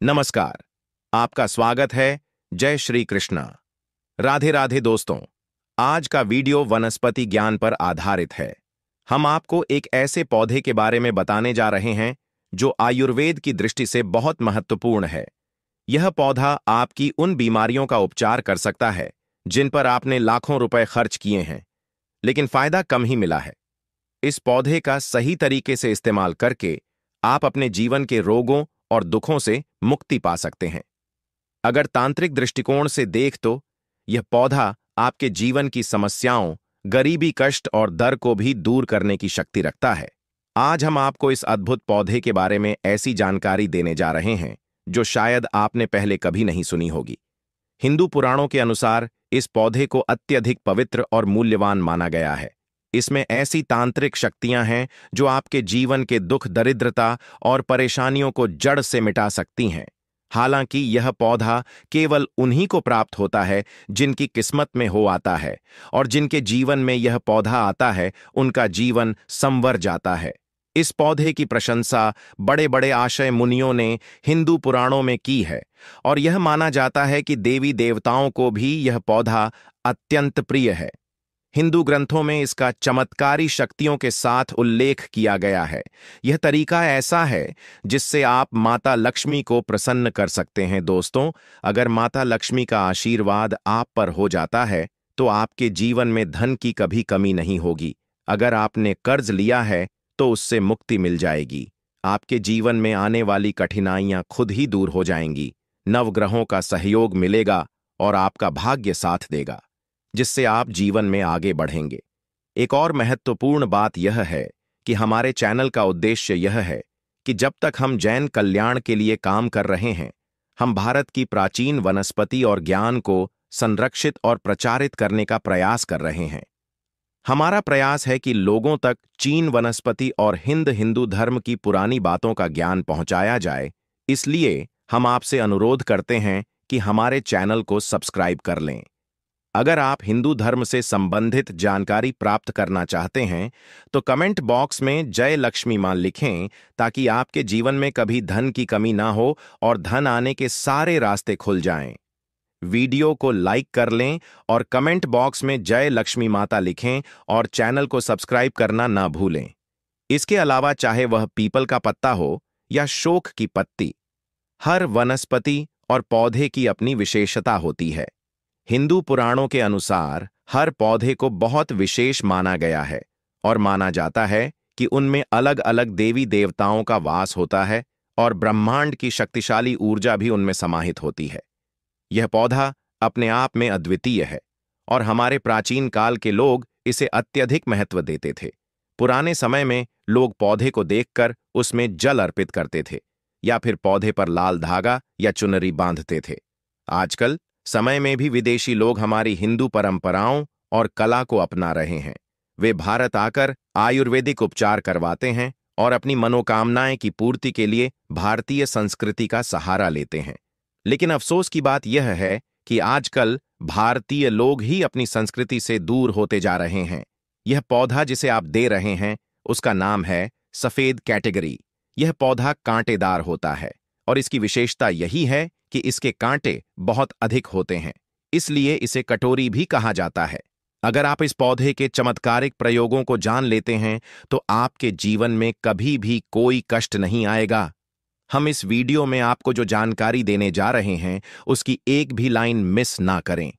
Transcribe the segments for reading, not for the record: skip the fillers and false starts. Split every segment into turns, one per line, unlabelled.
नमस्कार। आपका स्वागत है। जय श्री कृष्णा। राधे राधे दोस्तों। आज का वीडियो वनस्पति ज्ञान पर आधारित है। हम आपको एक ऐसे पौधे के बारे में बताने जा रहे हैं जो आयुर्वेद की दृष्टि से बहुत महत्वपूर्ण है। यह पौधा आपकी उन बीमारियों का उपचार कर सकता है जिन पर आपने लाखों रुपए खर्च किए हैं, लेकिन फायदा कम ही मिला है। इस पौधे का सही तरीके से इस्तेमाल करके आप अपने जीवन के रोगों और दुखों से मुक्ति पा सकते हैं। अगर तांत्रिक दृष्टिकोण से देख तो यह पौधा आपके जीवन की समस्याओं, गरीबी, कष्ट और दर को भी दूर करने की शक्ति रखता है। आज हम आपको इस अद्भुत पौधे के बारे में ऐसी जानकारी देने जा रहे हैं जो शायद आपने पहले कभी नहीं सुनी होगी। हिंदू पुराणों के अनुसार इस पौधे को अत्यधिक पवित्र और मूल्यवान माना गया है। इसमें ऐसी तांत्रिक शक्तियां हैं जो आपके जीवन के दुख, दरिद्रता और परेशानियों को जड़ से मिटा सकती हैं। हालांकि यह पौधा केवल उन्हीं को प्राप्त होता है जिनकी किस्मत में हो आता है, और जिनके जीवन में यह पौधा आता है उनका जीवन संवर जाता है। इस पौधे की प्रशंसा बड़े बड़े आशय मुनियों ने हिंदू पुराणों में की है, और यह माना जाता है कि देवी देवताओं को भी यह पौधा अत्यंत प्रिय है। हिंदू ग्रंथों में इसका चमत्कारी शक्तियों के साथ उल्लेख किया गया है। यह तरीका ऐसा है जिससे आप माता लक्ष्मी को प्रसन्न कर सकते हैं। दोस्तों, अगर माता लक्ष्मी का आशीर्वाद आप पर हो जाता है तो आपके जीवन में धन की कभी कमी नहीं होगी। अगर आपने कर्ज लिया है तो उससे मुक्ति मिल जाएगी। आपके जीवन में आने वाली कठिनाइयां खुद ही दूर हो जाएंगी। नवग्रहों का सहयोग मिलेगा और आपका भाग्य साथ देगा, जिससे आप जीवन में आगे बढ़ेंगे। एक और महत्वपूर्ण बात यह है कि हमारे चैनल का उद्देश्य यह है कि जब तक हम जैन कल्याण के लिए काम कर रहे हैं, हम भारत की प्राचीन वनस्पति और ज्ञान को संरक्षित और प्रचारित करने का प्रयास कर रहे हैं। हमारा प्रयास है कि लोगों तक चीन वनस्पति और हिंदू धर्म की पुरानी बातों का ज्ञान पहुंचाया जाए। इसलिए हम आपसे अनुरोध करते हैं कि हमारे चैनल को सब्सक्राइब कर लें। अगर आप हिंदू धर्म से संबंधित जानकारी प्राप्त करना चाहते हैं तो कमेंट बॉक्स में जय लक्ष्मी मां लिखें, ताकि आपके जीवन में कभी धन की कमी ना हो और धन आने के सारे रास्ते खुल जाएं। वीडियो को लाइक कर लें और कमेंट बॉक्स में जय लक्ष्मी माता लिखें, और चैनल को सब्सक्राइब करना ना भूलें। इसके अलावा चाहे वह पीपल का पत्ता हो या शोक की पत्ती, हर वनस्पति और पौधे की अपनी विशेषता होती है। हिंदू पुराणों के अनुसार हर पौधे को बहुत विशेष माना गया है, और माना जाता है कि उनमें अलग अलग देवी देवताओं का वास होता है और ब्रह्मांड की शक्तिशाली ऊर्जा भी उनमें समाहित होती है। यह पौधा अपने आप में अद्वितीय है, और हमारे प्राचीन काल के लोग इसे अत्यधिक महत्व देते थे। पुराने समय में लोग पौधे को देखकर उसमें जल अर्पित करते थे, या फिर पौधे पर लाल धागा या चुनरी बांधते थे। आजकल समय में भी विदेशी लोग हमारी हिंदू परंपराओं और कला को अपना रहे हैं। वे भारत आकर आयुर्वेदिक उपचार करवाते हैं और अपनी मनोकामनाएं की पूर्ति के लिए भारतीय संस्कृति का सहारा लेते हैं। लेकिन अफसोस की बात यह है कि आजकल भारतीय लोग ही अपनी संस्कृति से दूर होते जा रहे हैं। यह पौधा जिसे आप दे रहे हैं उसका नाम है सफेद कैटेगरी। यह पौधा कांटेदार होता है, और इसकी विशेषता यही है कि इसके कांटे बहुत अधिक होते हैं, इसलिए इसे कटोरी भी कहा जाता है। अगर आप इस पौधे के चमत्कारिक प्रयोगों को जान लेते हैं तो आपके जीवन में कभी भी कोई कष्ट नहीं आएगा। हम इस वीडियो में आपको जो जानकारी देने जा रहे हैं उसकी एक भी लाइन मिस ना करें,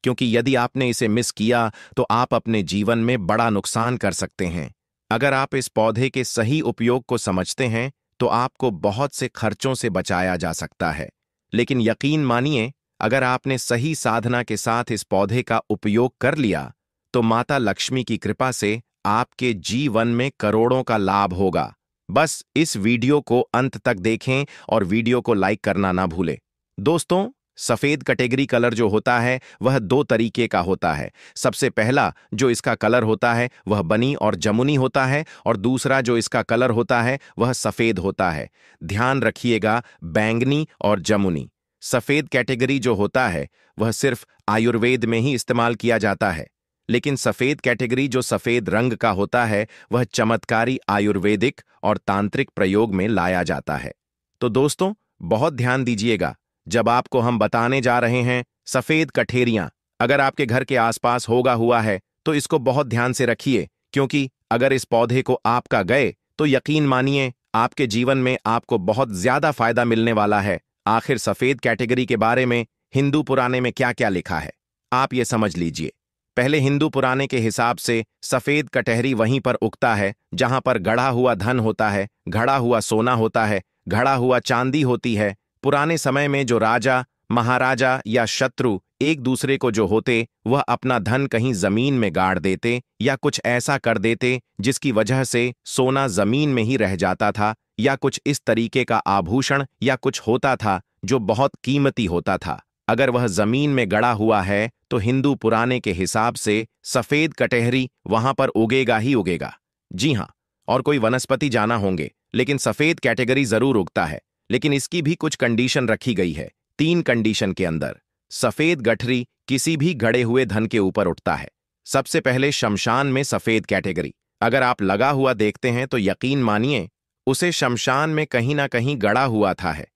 क्योंकि यदि आपने इसे मिस किया तो आप अपने जीवन में बड़ा नुकसान कर सकते हैं। अगर आप इस पौधे के सही उपयोग को समझते हैं तो आपको बहुत से खर्चों से बचाया जा सकता है। लेकिन यकीन मानिए, अगर आपने सही साधना के साथ इस पौधे का उपयोग कर लिया तो माता लक्ष्मी की कृपा से आपके जीवन में करोड़ों का लाभ होगा। बस इस वीडियो को अंत तक देखें और वीडियो को लाइक करना ना भूलें। दोस्तों, सफेद कैटेगरी कलर जो होता है वह दो तरीके का होता है। सबसे पहला जो इसका कलर होता है वह बनी और जमुनी होता है, और दूसरा जो इसका कलर होता है वह सफेद होता है। ध्यान रखिएगा, बैंगनी और जमुनी। सफेद कैटेगरी जो होता है वह सिर्फ आयुर्वेद में ही इस्तेमाल किया जाता है, लेकिन सफेद कैटेगरी जो सफेद रंग का होता है वह चमत्कारी आयुर्वेदिक और तांत्रिक प्रयोग में लाया जाता है। तो दोस्तों, बहुत ध्यान दीजिएगा जब आपको हम बताने जा रहे हैं सफेद कठेरियां। अगर आपके घर के आसपास होगा हुआ है तो इसको बहुत ध्यान से रखिए, क्योंकि अगर इस पौधे को आपका गए तो यकीन मानिए आपके जीवन में आपको बहुत ज्यादा फायदा मिलने वाला है। आखिर सफेद कैटेगरी के बारे में हिंदू पुराने में क्या क्या लिखा है, आप ये समझ लीजिए। पहले हिंदू पुराने के हिसाब से सफेद कटहरी वहीं पर उगता है जहां पर गढ़ा हुआ धन होता है, घड़ा हुआ सोना होता है, घड़ा हुआ चांदी होती है। पुराने समय में जो राजा, महाराजा या शत्रु एक दूसरे को जो होते, वह अपना धन कहीं जमीन में गाड़ देते या कुछ ऐसा कर देते जिसकी वजह से सोना जमीन में ही रह जाता था, या कुछ इस तरीके का आभूषण या कुछ होता था जो बहुत कीमती होता था। अगर वह जमीन में गड़ा हुआ है तो हिंदू पुराने के हिसाब से सफेद कटहरी वहां पर उगेगा ही उगेगा। जी हां, और कोई वनस्पति जाना होंगे, लेकिन सफेद कैटेगरी जरूर उगता है। लेकिन इसकी भी कुछ कंडीशन रखी गई है। 3 कंडीशन के अंदर सफेद गठरी किसी भी गड़े हुए धन के ऊपर उठता है। सबसे पहले शमशान में सफेद कैटेगरी अगर आप लगा हुआ देखते हैं तो यकीन मानिए उसे शमशान में कहीं ना कहीं गड़ा हुआ था है।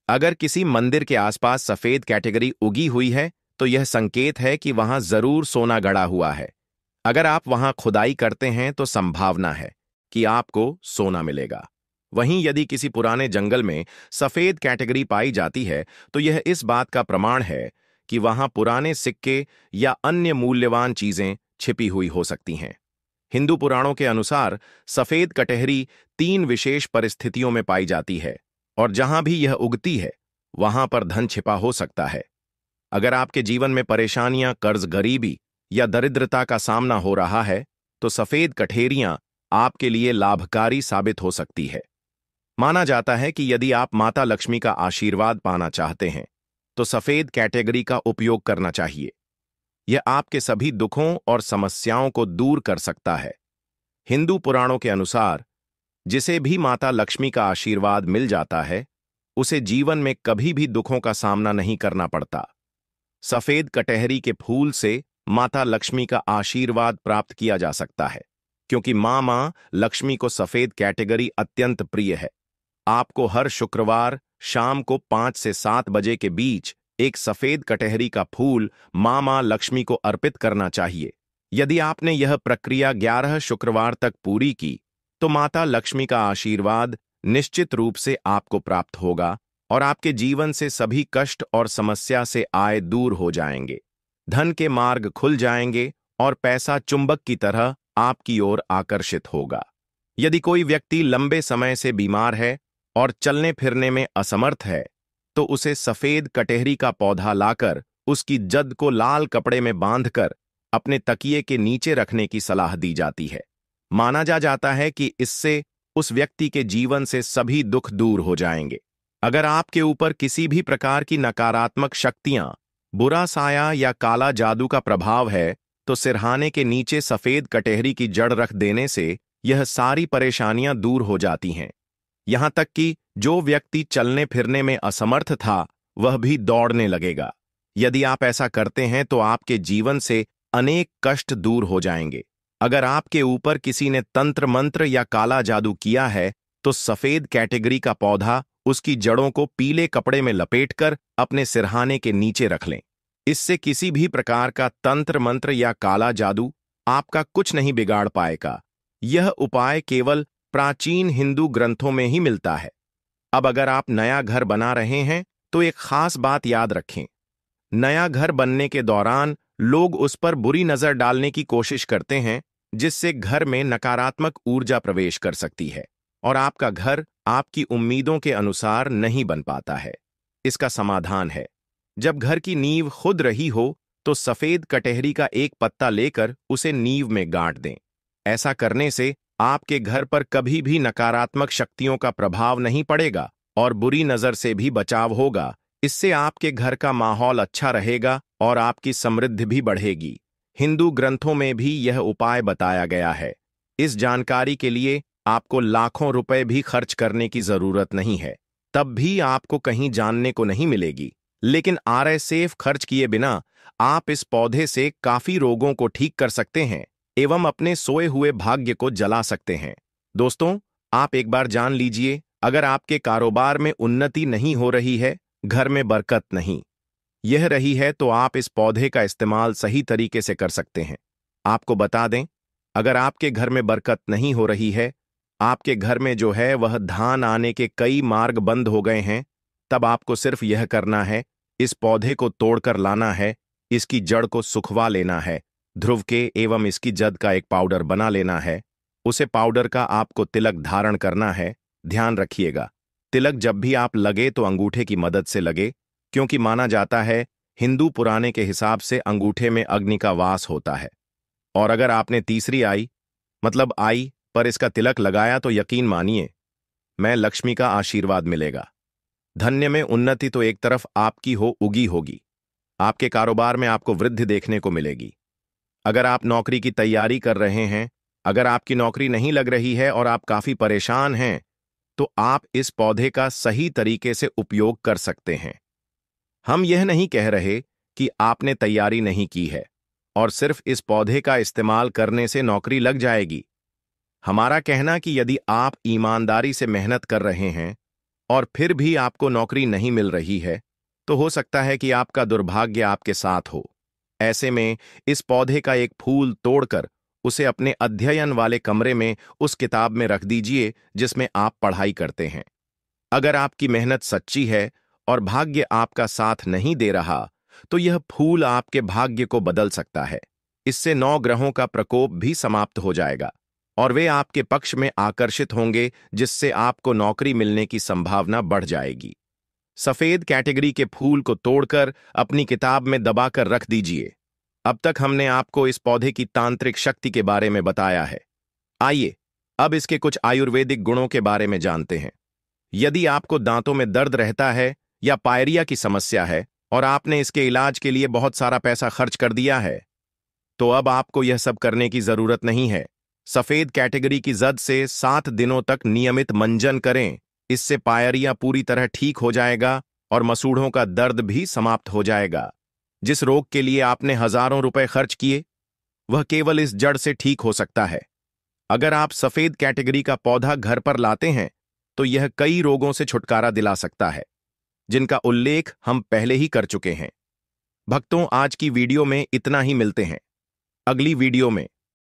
अगर किसी मंदिर के आसपास सफेद कैटेगरी उगी हुई है तो यह संकेत है कि वहां जरूर सोना गड़ा हुआ है। अगर आप वहां खुदाई करते हैं तो संभावना है कि आपको सोना मिलेगा। वहीं यदि किसी पुराने जंगल में सफेद कैटेगरी पाई जाती है तो यह इस बात का प्रमाण है कि वहां पुराने सिक्के या अन्य मूल्यवान चीजें छिपी हुई हो सकती हैं। हिंदू पुराणों के अनुसार सफेद कटहरी 3 विशेष परिस्थितियों में पाई जाती है, और जहां भी यह उगती है वहां पर धन छिपा हो सकता है। अगर आपके जीवन में परेशानियां, कर्ज, गरीबी या दरिद्रता का सामना हो रहा है तो सफेद कठेरियां आपके लिए लाभकारी साबित हो सकती है। माना जाता है कि यदि आप माता लक्ष्मी का आशीर्वाद पाना चाहते हैं तो सफेद कैटेगरी का उपयोग करना चाहिए। यह आपके सभी दुखों और समस्याओं को दूर कर सकता है। हिंदू पुराणों के अनुसार जिसे भी माता लक्ष्मी का आशीर्वाद मिल जाता है उसे जीवन में कभी भी दुखों का सामना नहीं करना पड़ता। सफेद कटहरी के फूल से माता लक्ष्मी का आशीर्वाद प्राप्त किया जा सकता है, क्योंकि मां लक्ष्मी को सफेद कैटेगरी अत्यंत प्रिय है। आपको हर शुक्रवार शाम को 5 से 7 बजे के बीच एक सफेद कटहरी का फूल मां लक्ष्मी को अर्पित करना चाहिए। यदि आपने यह प्रक्रिया 11 शुक्रवार तक पूरी की तो माता लक्ष्मी का आशीर्वाद निश्चित रूप से आपको प्राप्त होगा और आपके जीवन से सभी कष्ट और समस्या से आए दूर हो जाएंगे। धन के मार्ग खुल जाएंगे और पैसा चुंबक की तरह आपकी ओर आकर्षित होगा। यदि कोई व्यक्ति लंबे समय से बीमार है और चलने फिरने में असमर्थ है तो उसे सफेद कटहरी का पौधा लाकर उसकी जद को लाल कपड़े में बांधकर अपने तकिए के नीचे रखने की सलाह दी जाती है। माना जाता है कि इससे उस व्यक्ति के जीवन से सभी दुख दूर हो जाएंगे। अगर आपके ऊपर किसी भी प्रकार की नकारात्मक शक्तियां, बुरा साया या काला जादू का प्रभाव है तो सिरहाने के नीचे सफेद कटहरी की जड़ रख देने से यह सारी परेशानियां दूर हो जाती हैं। यहां तक कि जो व्यक्ति चलने फिरने में असमर्थ था वह भी दौड़ने लगेगा। यदि आप ऐसा करते हैं तो आपके जीवन से अनेक कष्ट दूर हो जाएंगे। अगर आपके ऊपर किसी ने तंत्र मंत्र या काला जादू किया है तो सफेद कैटेगरी का पौधा उसकी जड़ों को पीले कपड़े में लपेटकर अपने सिरहाने के नीचे रख लें। इससे किसी भी प्रकार का तंत्र मंत्र या काला जादू आपका कुछ नहीं बिगाड़ पाएगा। यह उपाय केवल प्राचीन हिंदू ग्रंथों में ही मिलता है। अब अगर आप नया घर बना रहे हैं तो एक खास बात याद रखें। नया घर बनने के दौरान लोग उस पर बुरी नजर डालने की कोशिश करते हैं, जिससे घर में नकारात्मक ऊर्जा प्रवेश कर सकती है और आपका घर आपकी उम्मीदों के अनुसार नहीं बन पाता है। इसका समाधान है, जब घर की नींव खुद रही हो तो सफेद कटहरी का एक पत्ता लेकर उसे नींव में गांठ दें। ऐसा करने से आपके घर पर कभी भी नकारात्मक शक्तियों का प्रभाव नहीं पड़ेगा और बुरी नजर से भी बचाव होगा। इससे आपके घर का माहौल अच्छा रहेगा और आपकी समृद्धि भी बढ़ेगी। हिंदू ग्रंथों में भी यह उपाय बताया गया है। इस जानकारी के लिए आपको लाखों रुपए भी खर्च करने की जरूरत नहीं है, तब भी आपको कहीं जानने को नहीं मिलेगी। लेकिन RSF खर्च किए बिना आप इस पौधे से काफी रोगों को ठीक कर सकते हैं एवं अपने सोए हुए भाग्य को जला सकते हैं। दोस्तों, आप एक बार जान लीजिए अगर आपके कारोबार में उन्नति नहीं हो रही है, घर में बरकत नहीं यह रही है, तो आप इस पौधे का इस्तेमाल सही तरीके से कर सकते हैं। आपको बता दें, अगर आपके घर में बरकत नहीं हो रही है, आपके घर में जो है वह धान आने के कई मार्ग बंद हो गए हैं, तब आपको सिर्फ यह करना है, इस पौधे को तोड़कर लाना है, इसकी जड़ को सुखवा लेना है, ध्रुव के एवं इसकी जद का एक पाउडर बना लेना है। उसे पाउडर का आपको तिलक धारण करना है। ध्यान रखिएगा, तिलक जब भी आप लगे तो अंगूठे की मदद से लगे, क्योंकि माना जाता है हिंदू पुराने के हिसाब से अंगूठे में अग्नि का वास होता है। और अगर आपने तीसरी आई पर इसका तिलक लगाया तो यकीन मानिए, मैं लक्ष्मी का आशीर्वाद मिलेगा। धन्य में उन्नति तो एक तरफ आपकी उगी होगी, आपके कारोबार में आपको वृद्धि देखने को मिलेगी। अगर आप नौकरी की तैयारी कर रहे हैं, अगर आपकी नौकरी नहीं लग रही है और आप काफी परेशान हैं, तो आप इस पौधे का सही तरीके से उपयोग कर सकते हैं। हम यह नहीं कह रहे कि आपने तैयारी नहीं की है और सिर्फ इस पौधे का इस्तेमाल करने से नौकरी लग जाएगी। हमारा कहना कि यदि आप ईमानदारी से मेहनत कर रहे हैं और फिर भी आपको नौकरी नहीं मिल रही है, तो हो सकता है कि आपका दुर्भाग्य आपके साथ हो। ऐसे में इस पौधे का एक फूल तोड़कर उसे अपने अध्ययन वाले कमरे में उस किताब में रख दीजिए जिसमें आप पढ़ाई करते हैं। अगर आपकी मेहनत सच्ची है और भाग्य आपका साथ नहीं दे रहा, तो यह फूल आपके भाग्य को बदल सकता है। इससे 9 ग्रहों का प्रकोप भी समाप्त हो जाएगा और वे आपके पक्ष में आकर्षित होंगे, जिससे आपको नौकरी मिलने की संभावना बढ़ जाएगी। सफेद कैटेगरी के फूल को तोड़कर अपनी किताब में दबाकर रख दीजिए। अब तक हमने आपको इस पौधे की तांत्रिक शक्ति के बारे में बताया है। आइए अब इसके कुछ आयुर्वेदिक गुणों के बारे में जानते हैं। यदि आपको दांतों में दर्द रहता है या पायरिया की समस्या है और आपने इसके इलाज के लिए बहुत सारा पैसा खर्च कर दिया है, तो अब आपको यह सब करने की जरूरत नहीं है। सफेद कैटेगरी की जद से 7 दिनों तक नियमित मंजन करें। इससे पायरिया पूरी तरह ठीक हो जाएगा और मसूड़ों का दर्द भी समाप्त हो जाएगा। जिस रोग के लिए आपने हजारों रुपए खर्च किए, वह केवल इस जड़ से ठीक हो सकता है। अगर आप सफेद कैटेगरी का पौधा घर पर लाते हैं, तो यह कई रोगों से छुटकारा दिला सकता है, जिनका उल्लेख हम पहले ही कर चुके हैं। भक्तों, आज की वीडियो में इतना ही। मिलते हैं अगली वीडियो में।